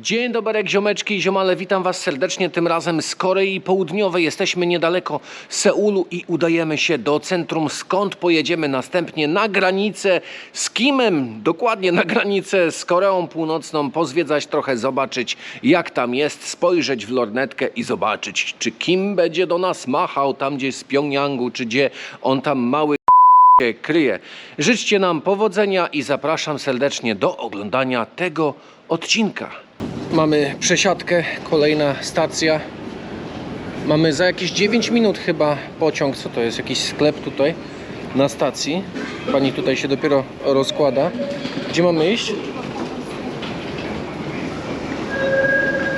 Dzień dobry, ziomeczki i ziomale, witam was serdecznie, tym razem z Korei Południowej. Jesteśmy niedaleko Seulu i udajemy się do centrum, skąd pojedziemy następnie na granicę z Kimem, dokładnie na granicę z Koreą Północną, pozwiedzać trochę, zobaczyć jak tam jest, spojrzeć w lornetkę i zobaczyć, czy Kim będzie do nas machał tam gdzieś z Pjongjangu, czy gdzie on tam mały się kryje. Życzcie nam powodzenia i zapraszam serdecznie do oglądania tego odcinka. Mamy przesiadkę, kolejna stacja. Mamy za jakieś 9 minut chyba pociąg. Co to jest? Jakiś sklep tutaj na stacji. Pani tutaj się dopiero rozkłada. Gdzie mamy iść?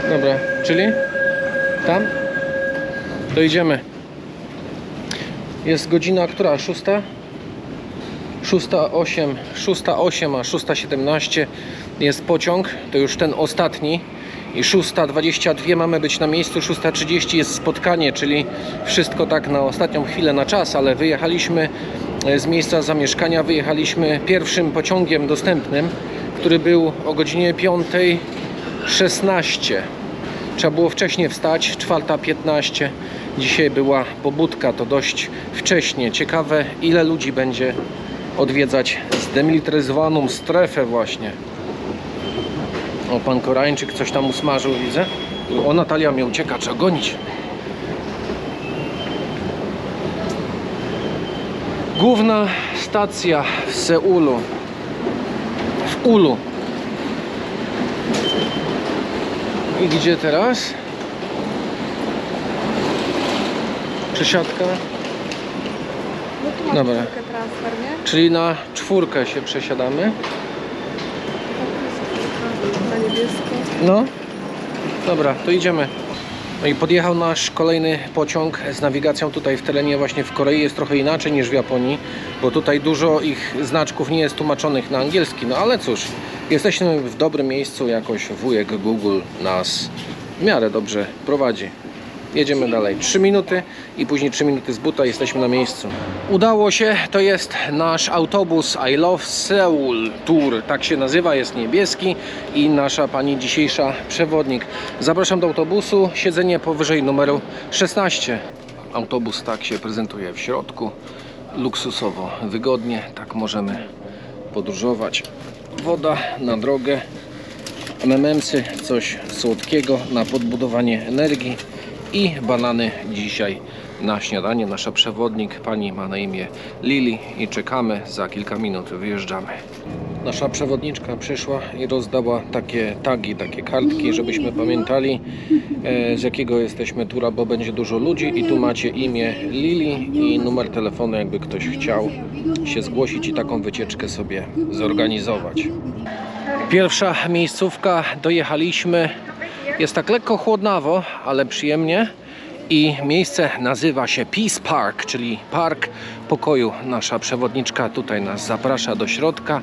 Dobra, czyli tam? To idziemy. Jest godzina, która? 6? 6:08, 6:08, a 6:17 jest pociąg, to już ten ostatni i 6:22 mamy być na miejscu, 6:30 jest spotkanie, czyli wszystko tak na ostatnią chwilę, na czas, ale wyjechaliśmy z miejsca zamieszkania, wyjechaliśmy pierwszym pociągiem dostępnym, który był o godzinie 5:16. Trzeba było wcześniej wstać, 4:15. Dzisiaj była pobudka, to dość wcześnie. Ciekawe, ile ludzi będzie odwiedzać zdemilitaryzowaną strefę właśnie. O, pan Koreańczyk coś tam usmażył, widzę. O, Natalia mnie ucieka, trzeba gonić. Główna stacja w Seulu. W Ulu. I gdzie teraz? Przesiadka. Dobra. Transfer, nie? Czyli na 4 się przesiadamy. Na niebiesko. No. Dobra, to idziemy. No i podjechał nasz kolejny pociąg z nawigacją tutaj w terenie właśnie w Korei. Jest trochę inaczej niż w Japonii, bo tutaj dużo ich znaczków nie jest tłumaczonych na angielski. No ale cóż, jesteśmy w dobrym miejscu, jakoś wujek Google nas w miarę dobrze prowadzi. Jedziemy dalej. 3 minuty i później 3 minuty z buta, jesteśmy na miejscu. Udało się, to jest nasz autobus I Love Seoul Tour, tak się nazywa, jest niebieski i nasza pani dzisiejsza przewodnik. Zapraszam do autobusu, siedzenie powyżej numeru 16. Autobus tak się prezentuje w środku, luksusowo, wygodnie, tak możemy podróżować. Woda na drogę, MMMsy, coś słodkiego na podbudowanie energii. I banany dzisiaj na śniadanie. Nasza przewodnik, pani ma na imię Lili i czekamy, za kilka minut wyjeżdżamy. Nasza przewodniczka przyszła i rozdała takie tagi, takie kartki, żebyśmy pamiętali z jakiego jesteśmy tura, bo będzie dużo ludzi i tu macie imię Lili i numer telefonu, jakby ktoś chciał się zgłosić i taką wycieczkę sobie zorganizować. Pierwsza miejscówka, dojechaliśmy. Jest tak lekko chłodnawo, ale przyjemnie i miejsce nazywa się Peace Park, czyli Park Pokoju. Nasza przewodniczka tutaj nas zaprasza do środka.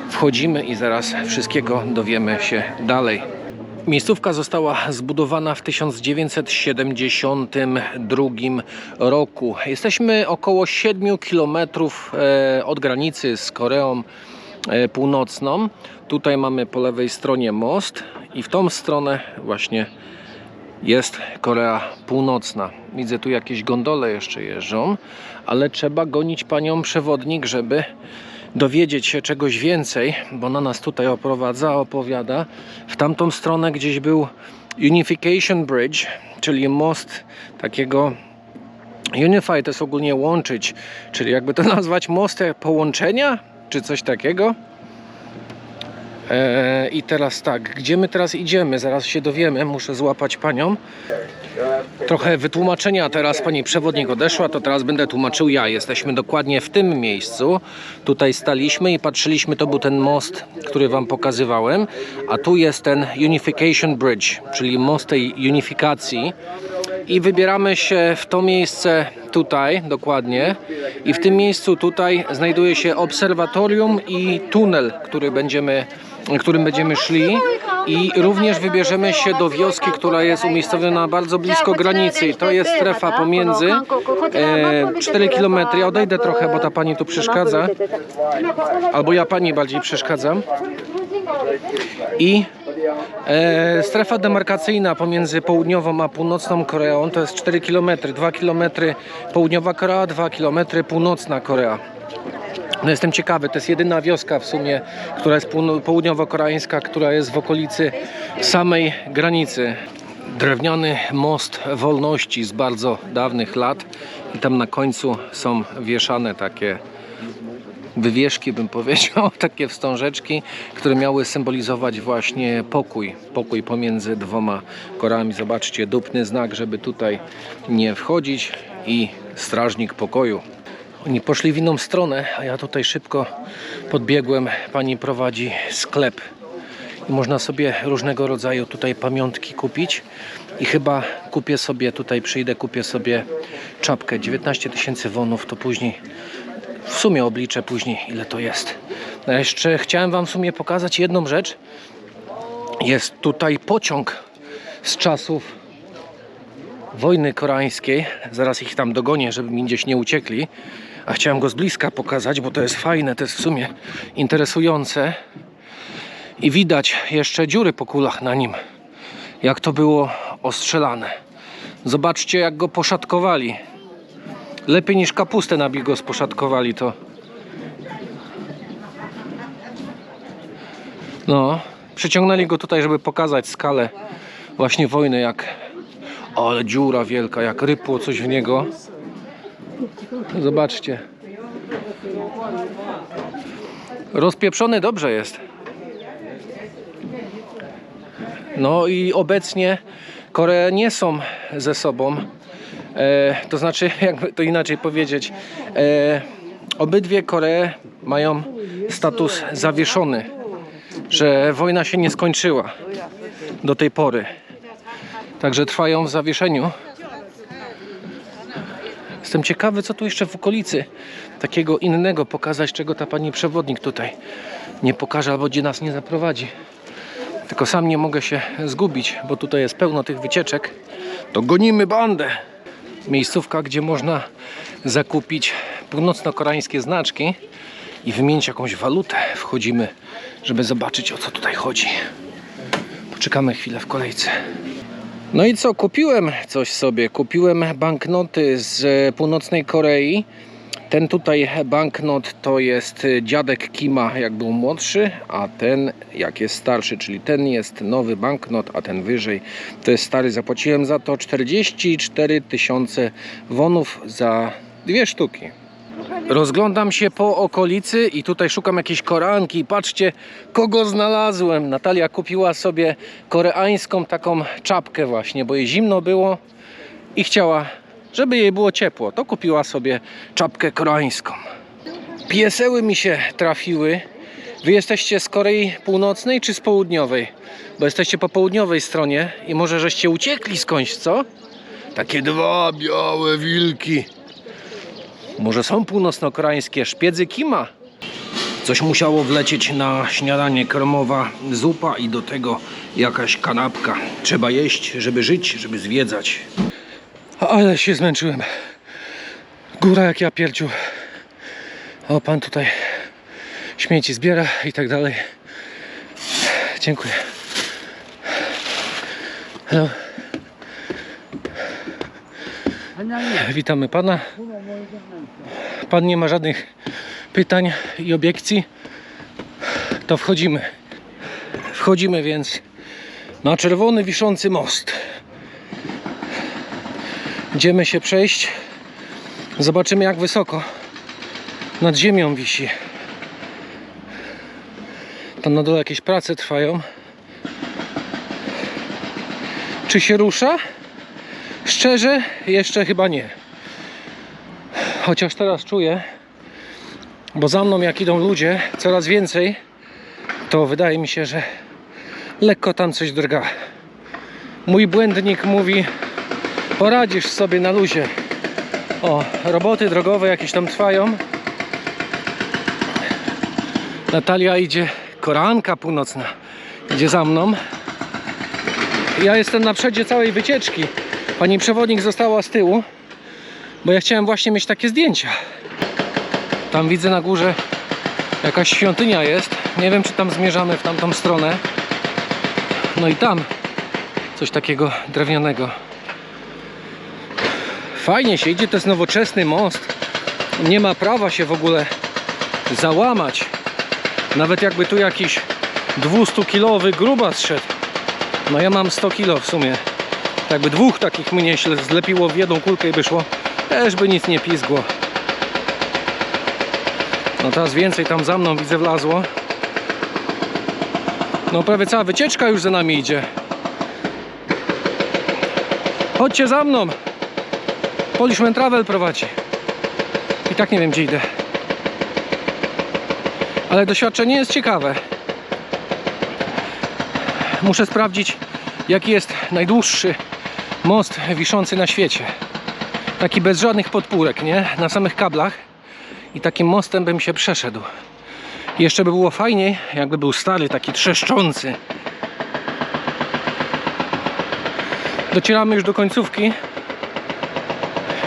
Wchodzimy i zaraz wszystkiego dowiemy się dalej. Miejscówka została zbudowana w 1972 roku. Jesteśmy około 7 km od granicy z Koreą Północną. Tutaj mamy po lewej stronie most i w tą stronę właśnie jest Korea Północna. Widzę tu jakieś gondole jeszcze jeżdżą, ale trzeba gonić panią przewodnik, żeby dowiedzieć się czegoś więcej, bo ona nas tutaj opowiada. W tamtą stronę gdzieś był Unification Bridge, czyli most takiego Unify, to jest ogólnie łączyć, czyli jakby to nazwać most połączenia, czy coś takiego. I teraz tak, gdzie my teraz idziemy? Zaraz się dowiemy, muszę złapać panią. Trochę wytłumaczenia, teraz pani przewodnik odeszła, to teraz będę tłumaczył ja. Jesteśmy dokładnie w tym miejscu. Tutaj staliśmy i patrzyliśmy, to był ten most, który wam pokazywałem. A tu jest ten Unification Bridge, czyli most tej unifikacji. I wybieramy się w to miejsce tutaj, dokładnie. I w tym miejscu tutaj znajduje się obserwatorium i tunel, którym będziemy szli. I również wybierzemy się do wioski, która jest umiejscowiona bardzo blisko granicy. I to jest strefa pomiędzy 4 km. Ja odejdę trochę, bo ta pani tu przeszkadza. Albo ja pani bardziej przeszkadzam. I strefa demarkacyjna pomiędzy południową a północną Koreą to jest 4 km. 2 km południowa Korea, 2 km północna Korea. No jestem ciekawy, to jest jedyna wioska w sumie, która jest południowo-koreańska, która jest w okolicy samej granicy. Drewniany most wolności z bardzo dawnych lat i tam na końcu są wieszane takie wywieszki, bym powiedział, takie wstążeczki, które miały symbolizować właśnie pokój pomiędzy dwoma Koreami. Zobaczcie, dupny znak, żeby tutaj nie wchodzić i strażnik pokoju. Oni poszli w inną stronę, a ja tutaj szybko podbiegłem. Pani prowadzi sklep i można sobie różnego rodzaju tutaj pamiątki kupić i chyba kupię sobie, tutaj przyjdę, kupię sobie czapkę. 19 000 wonów, to później w sumie obliczę później, ile to jest. No jeszcze chciałem wam w sumie pokazać jedną rzecz. Jest tutaj pociąg z czasów wojny koreańskiej. Zaraz ich tam dogonię, żeby mi gdzieś nie uciekli. A chciałem go z bliska pokazać, bo to jest fajne, to jest w sumie interesujące. I widać jeszcze dziury po kulach na nim. Jak to było ostrzelane. Zobaczcie, jak go poszatkowali. Lepiej niż kapustę na bigos poszatkowali to. No, przyciągnęli go tutaj, żeby pokazać skalę właśnie wojny, jak... Ale dziura wielka, jak rypło coś w niego. Zobaczcie. Rozpieprzony dobrze jest. No i obecnie Koree nie są ze sobą. To znaczy, jakby to inaczej powiedzieć, obydwie Koree mają status zawieszony, że wojna się nie skończyła do tej pory. Także trwają w zawieszeniu. Jestem ciekawy, co tu jeszcze w okolicy takiego innego pokazać, czego ta pani przewodnik tutaj nie pokaże albo gdzie nas nie zaprowadzi. Tylko sam nie mogę się zgubić, bo tutaj jest pełno tych wycieczek. To gonimy bandę! Miejscówka, gdzie można zakupić północno-koreańskie znaczki i wymienić jakąś walutę. Wchodzimy, żeby zobaczyć, o co tutaj chodzi. Poczekamy chwilę w kolejce. No i co? Kupiłem coś sobie. Kupiłem banknoty z północnej Korei. Ten tutaj banknot to jest dziadek Kima, jak był młodszy, a ten jak jest starszy, czyli ten jest nowy banknot, a ten wyżej to jest stary. Zapłaciłem za to 44 000 wonów za 2 sztuki. Rozglądam się po okolicy i tutaj szukam jakiejś koreanki i patrzcie, kogo znalazłem. Natalia kupiła sobie koreańską taką czapkę właśnie, bo jej zimno było i chciała, żeby jej było ciepło. To kupiła sobie czapkę koreańską. Pieseły mi się trafiły. Wy jesteście z Korei Północnej czy z Południowej? Bo jesteście po południowej stronie i może żeście uciekli skądś, co? Takie dwa białe wilki. Może są północno-koreańskie szpiedzy Kima? Coś musiało wlecieć na śniadanie, kremowa zupa i do tego jakaś kanapka. Trzeba jeść, żeby żyć, żeby zwiedzać. Ale się zmęczyłem. Góra jak ja pierdziu. O, pan tutaj śmieci zbiera i tak dalej. Dziękuję. Hello. Witamy pana. Pan nie ma żadnych pytań i obiekcji. To wchodzimy. Wchodzimy więc na czerwony wiszący most. Idziemy się przejść. Zobaczymy, jak wysoko nad ziemią wisi. Tam na dole jakieś prace trwają. Czy się rusza? Szczerze, jeszcze chyba nie. Chociaż teraz czuję, bo za mną jak idą ludzie, coraz więcej, to wydaje mi się, że lekko tam coś drga. Mój błędnik mówi, poradzisz sobie na luzie. O, roboty drogowe jakieś tam trwają. Natalia idzie, koreanka północna, idzie za mną. Ja jestem na przedzie całej wycieczki. Pani przewodnik została z tyłu, bo ja chciałem właśnie mieć takie zdjęcia. Tam widzę na górze Jakaś świątynia jest. Nie wiem, czy tam zmierzamy w tamtą stronę. No i tam coś takiego drewnianego. Fajnie się idzie, to jest nowoczesny most. Nie ma prawa się w ogóle załamać. Nawet jakby tu jakiś 200-kilowy grubas szedł. No ja mam 100 kilo w sumie. Jakby dwóch takich mnie zlepiło w jedną kulkę i by szło, też by nic nie pizgło. No teraz więcej tam za mną widzę wlazło. No prawie cała wycieczka już za nami idzie. Chodźcie za mną. Policeman Travel prowadzi. I tak nie wiem, gdzie idę. Ale doświadczenie jest ciekawe. Muszę sprawdzić, jaki jest najdłuższy most wiszący na świecie. Taki bez żadnych podpórek, nie? Na samych kablach. I takim mostem bym się przeszedł. I jeszcze by było fajniej, jakby był stary, taki trzeszczący. Docieramy już do końcówki.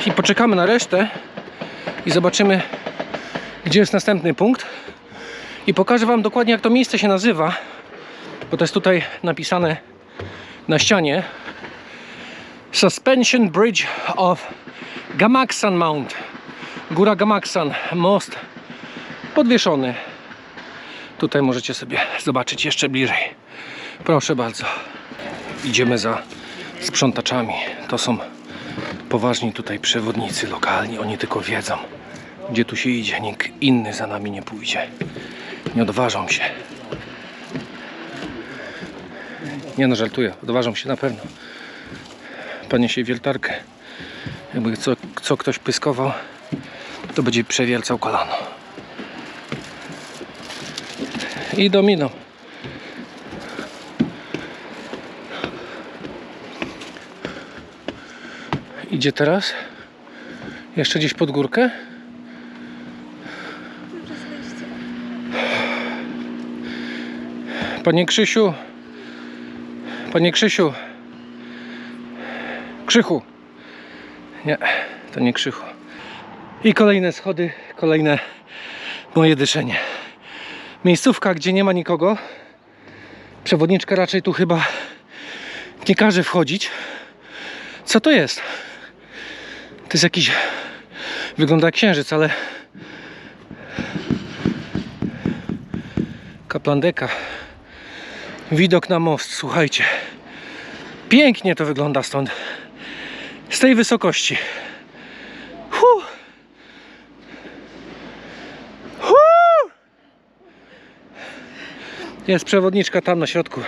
I poczekamy na resztę. I zobaczymy, gdzie jest następny punkt. I pokażę wam dokładnie, jak to miejsce się nazywa. Bo to jest tutaj napisane na ścianie. Suspension Bridge of Gamaksan Mount. Góra Gamaksan. Most podwieszony. Tutaj możecie sobie zobaczyć jeszcze bliżej. Proszę bardzo. Idziemy za sprzątaczami. To są poważni tutaj przewodnicy lokalni. Oni tylko wiedzą, gdzie tu się idzie. Nikt inny za nami nie pójdzie. Nie odważą się. Nie no, żartuję. Odważą się na pewno. Podniesie wiertarkę. Jakby co ktoś pyskował, to będzie przewiercał kolano. Idą. Idzie teraz? Jeszcze gdzieś pod górkę? Panie Krzysiu! Panie Krzysiu! Krzychu! Nie, to nie Krzychu. I kolejne schody, kolejne moje dyszenie. Miejscówka, gdzie nie ma nikogo. Przewodniczka raczej tu chyba nie każe wchodzić. Co to jest? To jest jakiś... Wygląda jak księżyc, ale... Kaplandeka. Widok na most, słuchajcie. Pięknie to wygląda stąd. Z tej wysokości. Jest przewodniczka tam na środku.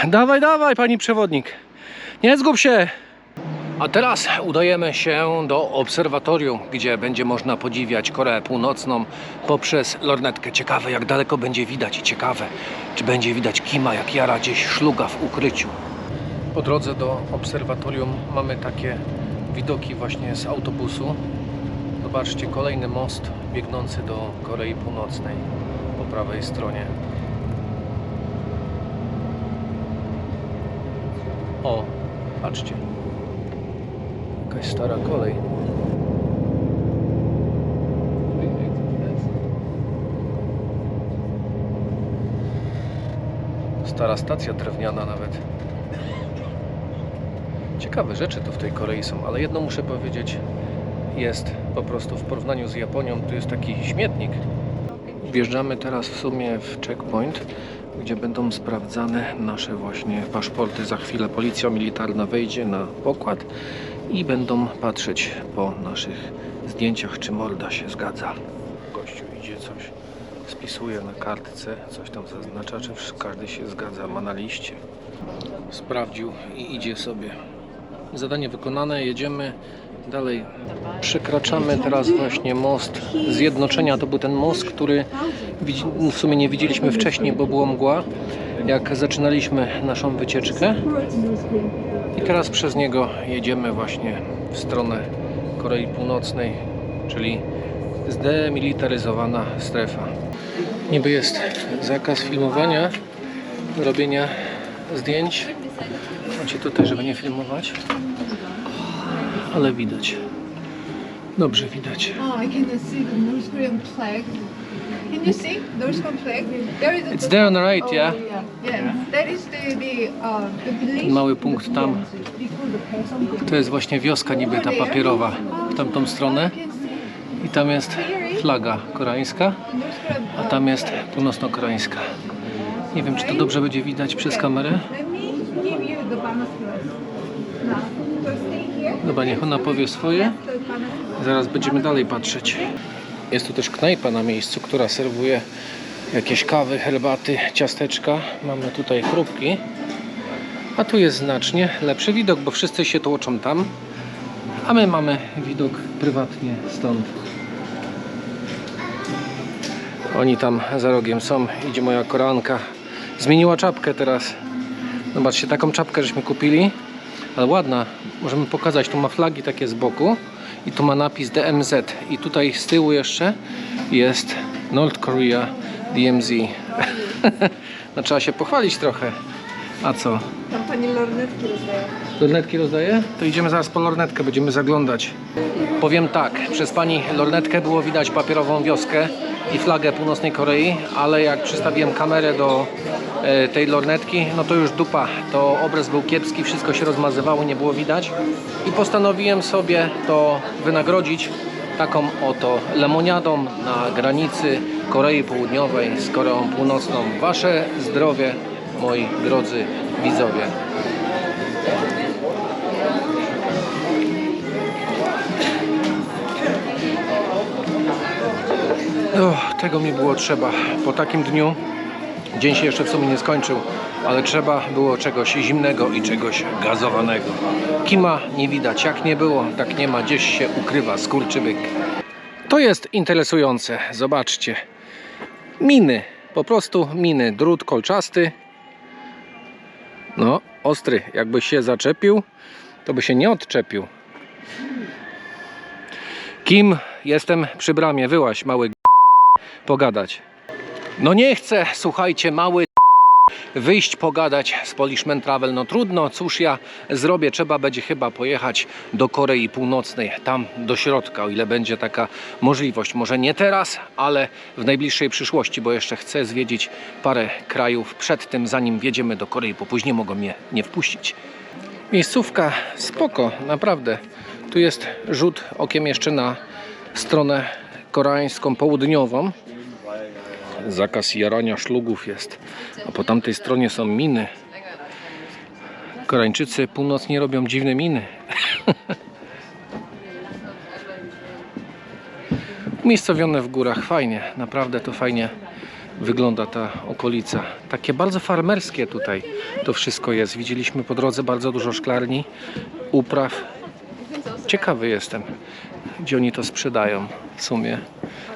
Dawaj, dawaj, pani przewodnik. Nie zgub się. A teraz udajemy się do obserwatorium, gdzie będzie można podziwiać Koreę Północną poprzez lornetkę. Ciekawe, jak daleko będzie widać i ciekawe, czy będzie widać Kima, jak jara gdzieś szluga w ukryciu. Po drodze do obserwatorium mamy takie widoki właśnie z autobusu. Zobaczcie, kolejny most biegnący do Korei Północnej po prawej stronie. O, patrzcie. Jakaś stara kolej. Stara stacja drewniana nawet. Ciekawe rzeczy tu w tej Korei są, ale jedno muszę powiedzieć, jest po prostu w porównaniu z Japonią, tu jest taki śmietnik. Wjeżdżamy teraz w sumie w checkpoint, gdzie będą sprawdzane nasze właśnie paszporty. Za chwilę policja militarna wejdzie na pokład i będą patrzeć po naszych zdjęciach, czy morda się zgadza. Gościu idzie, coś spisuje na kartce, coś tam zaznacza, czy każdy się zgadza, ma na liście. Sprawdził i idzie sobie. Zadanie wykonane, jedziemy dalej. Przekraczamy teraz właśnie most Zjednoczenia. To był ten most, który w sumie nie widzieliśmy wcześniej, bo była mgła, jak zaczynaliśmy naszą wycieczkę. I teraz przez niego jedziemy właśnie w stronę Korei Północnej, czyli zdemilitaryzowana strefa. Niby jest zakaz filmowania, robienia zdjęć. Macie tutaj, żeby nie filmować, ale widać. Dobrze widać. Can you see those flag? There is a It's there on the right, yeah? yeah. That is the police. Mały punkt tam. To jest właśnie wioska niby ta papierowa w tamtą stronę. I tam jest flaga koreańska, a tam jest północno-koreańska. Nie wiem, czy to dobrze będzie widać przez kamerę. Let me give you the binoculars. Now, so stay here. Dobra, niech ona powie swoje. The binoculars. Zaraz będziemy dalej patrzeć. Jest tu też knajpa na miejscu, która serwuje jakieś kawy, herbaty, ciasteczka. Mamy tutaj chrupki. A tu jest znacznie lepszy widok, bo wszyscy się tłoczą tam. A my mamy widok prywatnie stąd. Oni tam za rogiem są. Idzie moja Koreanka. Zmieniła czapkę teraz. Zobaczcie, taką czapkę żeśmy kupili. Ale ładna. Możemy pokazać. Tu ma flagi takie z boku. I tu ma napis DMZ. I tutaj z tyłu jeszcze jest North Korea DMZ. No trzeba się pochwalić trochę. A co? Tam pani lornetki rozdaje. Lornetki rozdaje? To idziemy zaraz po lornetkę, będziemy zaglądać. Powiem tak, przez pani lornetkę było widać papierową wioskę i flagę północnej Korei, ale jak przystawiłem kamerę do tej lornetki, no to już dupa. To obraz był kiepski, wszystko się rozmazywało, nie było widać. I postanowiłem sobie to wynagrodzić taką oto lemoniadą na granicy Korei Południowej z Koreą Północną. Wasze zdrowie, moi drodzy widzowie. Tego mi było trzeba. Po takim dniu, dzień się jeszcze w sumie nie skończył, ale trzeba było czegoś zimnego i czegoś gazowanego. Kima nie widać, jak nie było, tak nie ma, gdzieś się ukrywa skurczybyk. To jest interesujące, zobaczcie. Miny, po prostu miny, drut kolczasty. No, ostry, jakby się zaczepił, to by się nie odczepił. Kim? Jestem przy bramie, wyłaź mały pogadać. No nie chcę, słuchajcie, mały wyjść pogadać z Polishman Travel. No trudno, cóż ja zrobię, trzeba będzie chyba pojechać do Korei Północnej, tam do środka, o ile będzie taka możliwość. Może nie teraz, ale w najbliższej przyszłości, bo jeszcze chcę zwiedzić parę krajów przed tym, zanim wjedziemy do Korei, bo później mogą mnie nie wpuścić. Miejscówka spoko, naprawdę. Tu jest rzut okiem jeszcze na stronę koreańską południową. Zakaz jarania szlugów jest, a po tamtej stronie są miny. Koreańczycy północni robią dziwne miny. Umiejscowione w górach, fajnie, naprawdę to fajnie wygląda ta okolica. Takie bardzo farmerskie tutaj to wszystko jest. Widzieliśmy po drodze bardzo dużo szklarni, upraw. Ciekawy jestem, gdzie oni to sprzedają w sumie.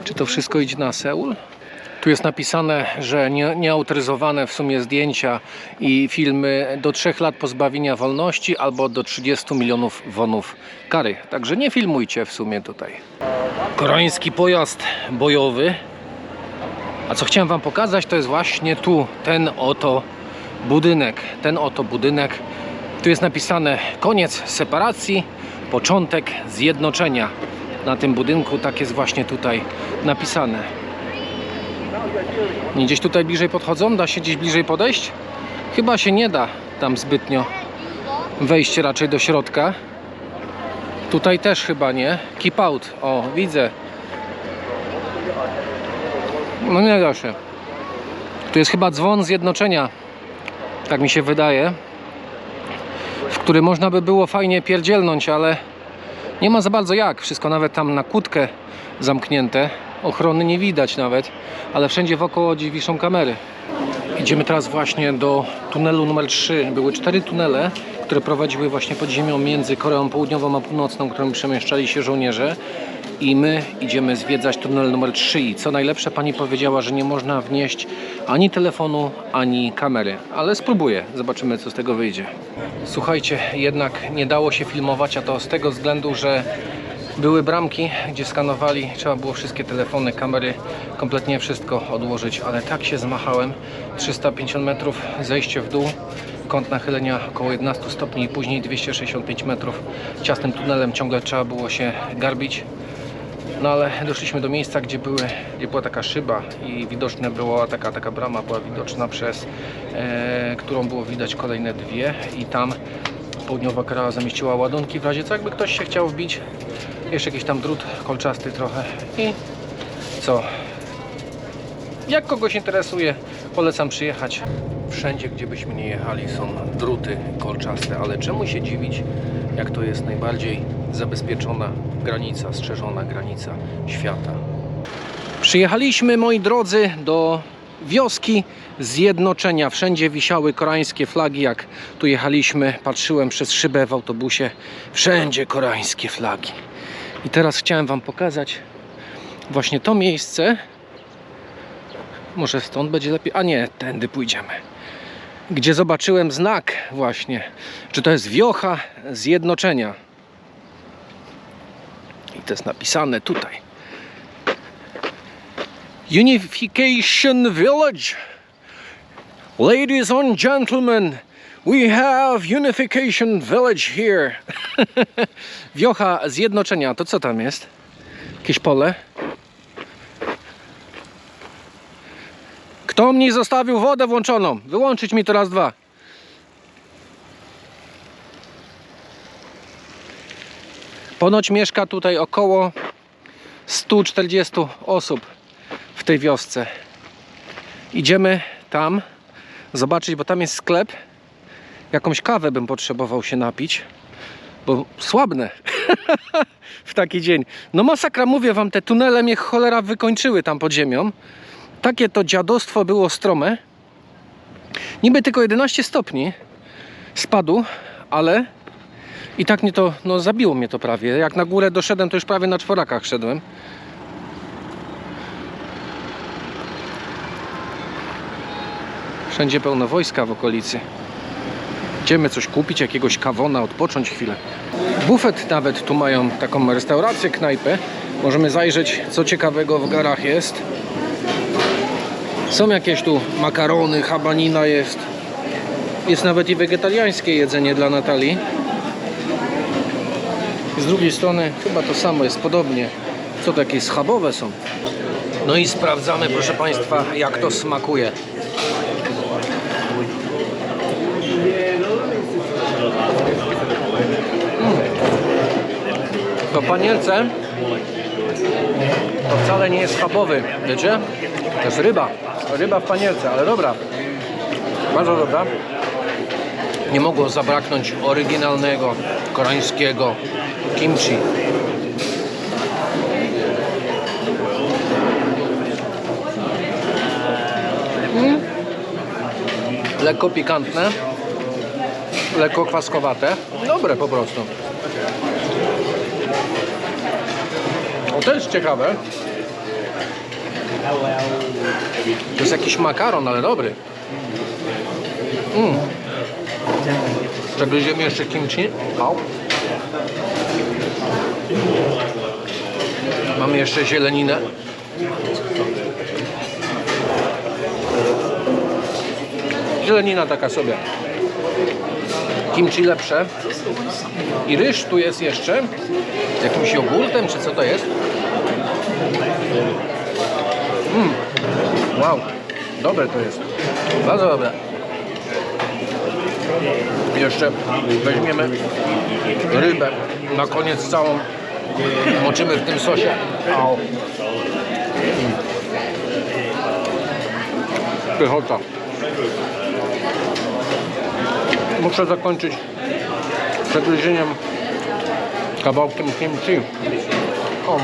Czy to wszystko idzie na Seul? Tu jest napisane, że nieautoryzowane w sumie zdjęcia i filmy do 3 lat pozbawienia wolności albo do 30 milionów wonów kary. Także nie filmujcie w sumie tutaj. Koreański pojazd bojowy. A co chciałem wam pokazać, to jest właśnie tu, ten oto budynek. Ten oto budynek. Tu jest napisane koniec separacji, początek zjednoczenia. Na tym budynku tak jest właśnie tutaj napisane. Nie gdzieś tutaj bliżej podchodzą? Da się gdzieś bliżej podejść? Chyba się nie da tam zbytnio wejść raczej do środka. Tutaj też chyba nie. Keep out. O, widzę. No nie da się. Tu jest chyba dzwon zjednoczenia. Tak mi się wydaje. W który można by było fajnie pierdzielnąć, ale nie ma za bardzo jak. Wszystko nawet tam na kłódkę zamknięte. Ochrony nie widać nawet, ale wszędzie wokoło wiszą kamery. Idziemy teraz właśnie do tunelu numer 3. Były 4 tunele, które prowadziły właśnie pod ziemią między Koreą Południową a Północną, którym przemieszczali się żołnierze. I my idziemy zwiedzać tunel numer 3. I co najlepsze, pani powiedziała, że nie można wnieść ani telefonu, ani kamery. Ale spróbuję, zobaczymy, co z tego wyjdzie. Słuchajcie, jednak nie dało się filmować, a to z tego względu, że były bramki, gdzie skanowali, trzeba było wszystkie telefony, kamery, kompletnie wszystko odłożyć, ale tak się zmachałem. 350 metrów, zejście w dół, kąt nachylenia około 11 stopni i później 265 metrów ciasnym tunelem, ciągle trzeba było się garbić. No ale doszliśmy do miejsca, gdzie była taka szyba i widoczna była taka brama była widoczna, przez którą było widać kolejne dwie, i tam Południowa Korea zamieściła ładunki w razie co, jakby ktoś się chciał wbić. Jeszcze jakiś tam drut kolczasty trochę i co? Jak kogoś interesuje, polecam przyjechać. Wszędzie, gdzie byśmy nie jechali, są druty kolczaste, ale czemu się dziwić, jak to jest najbardziej zabezpieczona granica, strzeżona granica świata. Przyjechaliśmy, moi drodzy, do wioski Zjednoczenia. Wszędzie wisiały koreańskie flagi. Jak tu jechaliśmy, patrzyłem przez szybę w autobusie, wszędzie koreańskie flagi. I teraz chciałem wam pokazać właśnie to miejsce. Może stąd będzie lepiej, a nie, tędy pójdziemy, gdzie zobaczyłem znak właśnie, że to jest wiocha Zjednoczenia. I to jest napisane tutaj. Unification Village. Ladies and gentlemen, we have Unification Village here. Wiocha Zjednoczenia. To co tam jest? Jakieś pole? Kto mi zostawił wodę włączoną? Wyłączyć mi to raz, dwa. Ponoć mieszka tutaj około 140 osób w tej wiosce. Idziemy tam zobaczyć, bo tam jest sklep. Jakąś kawę bym potrzebował się napić, bo słabnę w taki dzień. No masakra, mówię wam, te tunele mnie cholera wykończyły tam pod ziemią. Takie to dziadostwo było strome. Niby tylko 11 stopni spadł, ale i tak mnie to, no zabiło mnie to prawie. Jak na górę doszedłem, to już prawie na czworakach szedłem. Wszędzie pełno wojska w okolicy. Idziemy coś kupić, jakiegoś kawona, odpocząć chwilę. Bufet nawet tu mają, taką restaurację, knajpę. Możemy zajrzeć, co ciekawego w garach jest. Są jakieś tu makarony, habanina jest. Jest nawet i wegetariańskie jedzenie dla Natalii. Z drugiej strony chyba to samo jest, podobnie. Co to, jakieś schabowe są? No i sprawdzamy, proszę Państwa, jak to smakuje. To panielce to wcale nie jest schabowy, wiecie? To jest ryba. Ryba w panielce, ale dobra. Bardzo dobra. Nie mogło zabraknąć oryginalnego, koreańskiego kimchi. Lekko pikantne, lekko kwaskowate. Dobre po prostu. O, to jest ciekawe. To jest jakiś makaron, ale dobry. Przegryziemy jeszcze kimchi. Au. Mamy jeszcze zieleninę. Zielenina taka sobie. Kimchi lepsze. I ryż tu jest jeszcze. Jakimś jogurtem, czy co to jest? Wow. Dobre to jest. Bardzo dobre. Jeszcze weźmiemy rybę. Na koniec całą moczymy w tym sosie. Au. Pychota. Muszę zakończyć przegryzieniem kawałkiem kimchi. O.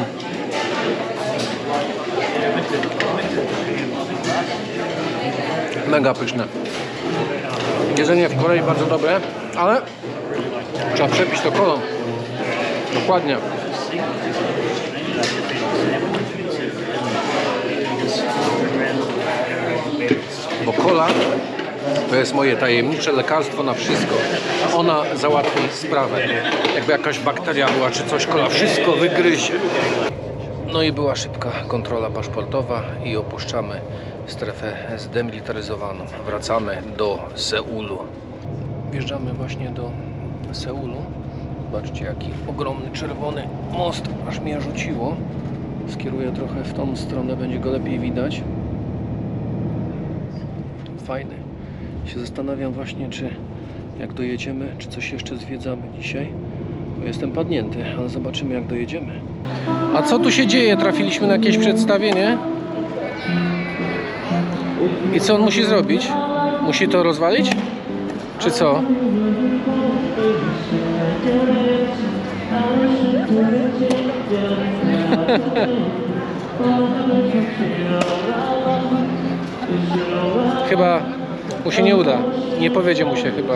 Mega pyszne. Jedzenie w Korei bardzo dobre, ale trzeba przepić to kolą. Dokładnie. Bo kola to jest moje tajemnicze lekarstwo na wszystko. Ona załatwi sprawę. Jakby jakaś bakteria była czy coś, kola wszystko wygryzie. No i była szybka kontrola paszportowa i opuszczamy strefę zdemilitaryzowaną. Wracamy do Seulu. Wjeżdżamy właśnie do Seulu. Zobaczcie, jaki ogromny czerwony most, aż mnie rzuciło. Skieruję trochę w tą stronę, będzie go lepiej widać. Fajny. Się zastanawiam właśnie, czy jak dojedziemy, czy coś jeszcze zwiedzamy dzisiaj. Bo jestem padnięty, ale zobaczymy, jak dojedziemy. A co tu się dzieje? Trafiliśmy na jakieś przedstawienie. I co on musi zrobić? Musi to rozwalić? Czy co? Chyba mu się nie uda. Nie powiedzie mu się chyba.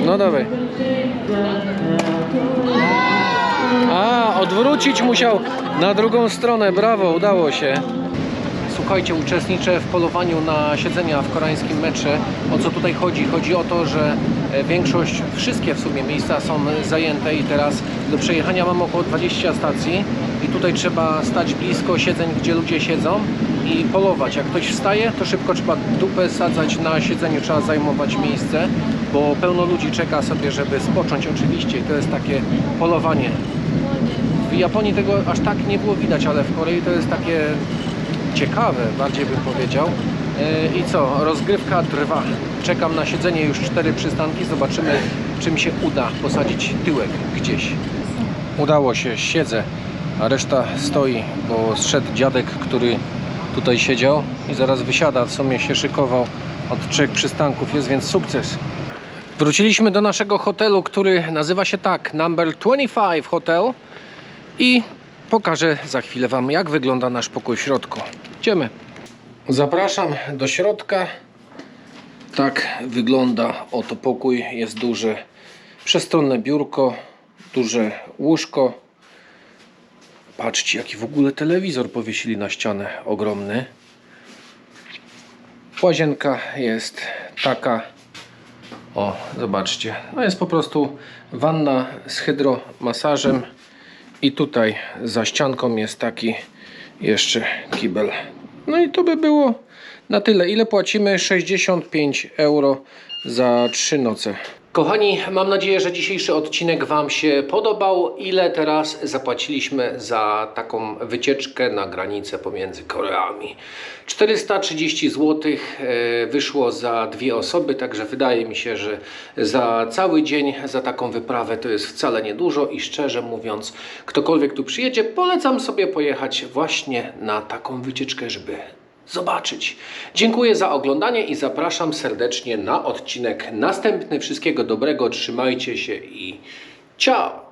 No dawaj. A, odwrócić musiał na drugą stronę. Brawo, udało się. Słuchajcie, uczestniczę w polowaniu na siedzenia w koreańskim metrze. O co tutaj chodzi? Chodzi o to, że większość, wszystkie w sumie miejsca są zajęte i teraz do przejechania mam około 20 stacji i tutaj trzeba stać blisko siedzeń, gdzie ludzie siedzą i polować. Jak ktoś wstaje, to szybko trzeba dupę sadzać na siedzeniu, trzeba zajmować miejsce, bo pełno ludzi czeka sobie, żeby spocząć oczywiście i to jest takie polowanie. W Japonii tego aż tak nie było widać, ale w Korei to jest takie ciekawe, bardziej bym powiedział. I co? Rozgrywka trwa. Czekam na siedzenie, już 4 przystanki. Zobaczymy, czy mi się uda posadzić tyłek gdzieś. Udało się, siedzę, a reszta stoi, bo zszedł dziadek, który tutaj siedział i zaraz wysiada. W sumie się szykował od 3 przystanków, jest więc sukces. Wróciliśmy do naszego hotelu, który nazywa się tak, Number 25 Hotel i pokażę za chwilę Wam, jak wygląda nasz pokój w środku. Idziemy. Zapraszam do środka. Tak wygląda oto pokój. Jest duże, przestronne biurko, duże łóżko. Patrzcie, jaki w ogóle telewizor powiesili na ścianę, ogromny. Łazienka jest taka. O, zobaczcie. No jest po prostu wanna z hydromasażem. I tutaj za ścianką jest taki jeszcze kibel. No i to by było na tyle. Ile płacimy? 65 euro za 3 noce. Kochani, mam nadzieję, że dzisiejszy odcinek Wam się podobał. Ile teraz zapłaciliśmy za taką wycieczkę na granicę pomiędzy Koreami? 430 zł wyszło za 2 osoby, także wydaje mi się, że za cały dzień, za taką wyprawę to jest wcale niedużo i szczerze mówiąc, ktokolwiek tu przyjedzie, polecam sobie pojechać właśnie na taką wycieczkę, żeby zobaczyć. Dziękuję za oglądanie i zapraszam serdecznie na odcinek następny. Wszystkiego dobrego, trzymajcie się i ciao!